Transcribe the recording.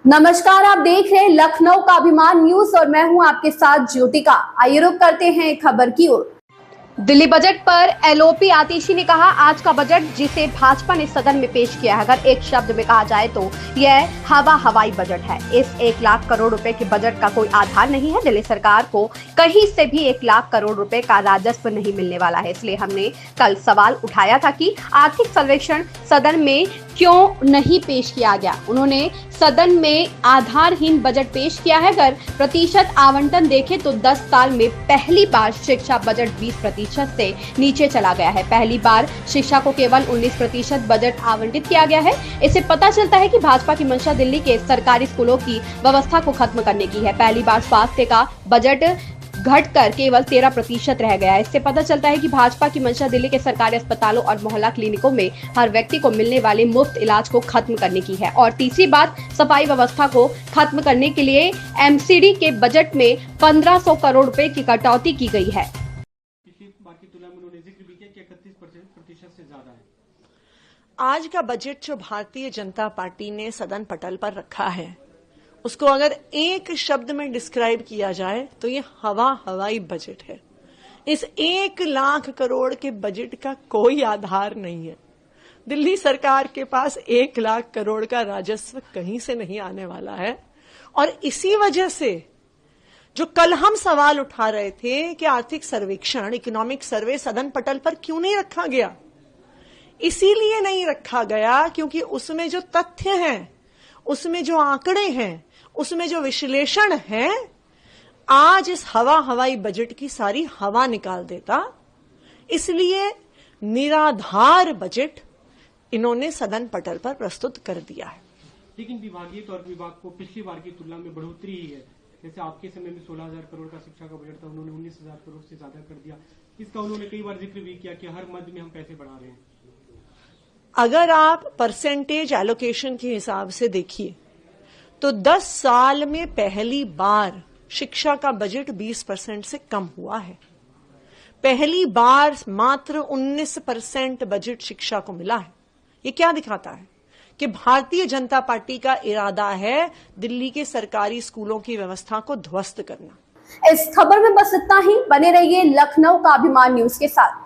नमस्कार, आप देख रहे हैं लखनऊ का अभिमान न्यूज और मैं हूं आपके साथ ज्योतिका। आइए रुक करते हैं खबर की ओर। दिल्ली बजट पर एलओपी आतिशी ने कहा, आज का बजट जिसे भाजपा ने सदन में पेश किया है, अगर एक शब्द में कहा जाए तो यह हवाई बजट है। इस 1 लाख करोड़ रुपए के बजट का कोई आधार नहीं है। दिल्ली सरकार को कहीं से भी 1 लाख करोड़ रुपए का राजस्व नहीं मिलने वाला है। इसलिए हमने कल सवाल उठाया था कि आर्थिक सर्वेक्षण सदन में क्यों नहीं पेश किया गया। उन्होंने सदन में आधारहीन बजट पेश किया है। अगर प्रतिशत आवंटन देखें तो 10 साल में पहली बार शिक्षा बजट 20% से नीचे चला गया है। पहली बार शिक्षा को केवल 19% बजट आवंटित किया गया है। इससे पता चलता है कि भाजपा की मंशा दिल्ली के सरकारी स्कूलों की व्यवस्था को खत्म करने की है। पहली बार स्वास्थ्य का बजट घटकर केवल 13% रह गया है। इससे पता चलता है कि भाजपा की मंशा दिल्ली के सरकारी अस्पतालों और मोहल्ला क्लिनिकों में हर व्यक्ति को मिलने वाले मुफ्त इलाज को खत्म करने की है। और तीसरी बात, सफाई व्यवस्था को खत्म करने के लिए एमसीडी के बजट में 1500 करोड़ रुपए की कटौती की गई है। पिछली बार की तुलना में उन्होंने जिक्र भी किया कि 31% से ज्यादा है। आज का बजट जो भारतीय जनता पार्टी ने सदन पटल पर रखा है, उसको अगर एक शब्द में डिस्क्राइब किया जाए तो ये हवाई बजट है। इस 1 लाख करोड़ के बजट का कोई आधार नहीं है। दिल्ली सरकार के पास 1 लाख करोड़ का राजस्व कहीं से नहीं आने वाला है। और इसी वजह से जो कल हम सवाल उठा रहे थे कि आर्थिक सर्वेक्षण, इकोनॉमिक सर्वे सदन पटल पर क्यों नहीं रखा गया, इसीलिए नहीं रखा गया क्योंकि उसमें जो तथ्य हैं, उसमें जो आंकड़े हैं, उसमें जो विश्लेषण है, आज इस हवाई बजट की सारी हवा निकाल देता। इसलिए निराधार बजट इन्होंने सदन पटल पर प्रस्तुत कर दिया है। लेकिन विभागीय तौर पर विभाग को पिछली बार की तुलना में बढ़ोतरी ही है। जैसे आपके समय में 16,000 करोड़ का शिक्षा का बजट था, उन्होंने 19,000 करोड़ से ज्यादा कर दिया। इसका उन्होंने कई बार जिक्र भी किया कि हर मद में हम पैसे बढ़ा रहे हैं। अगर आप परसेंटेज एलोकेशन के हिसाब से देखिए तो 10 साल में पहली बार शिक्षा का बजट 20% से कम हुआ है। पहली बार मात्र 19% बजट शिक्षा को मिला है। ये क्या दिखाता है कि भारतीय जनता पार्टी का इरादा है दिल्ली के सरकारी स्कूलों की व्यवस्था को ध्वस्त करना। इस खबर में बस इतना ही। बने रहिए लखनऊ का अभिमान न्यूज के साथ।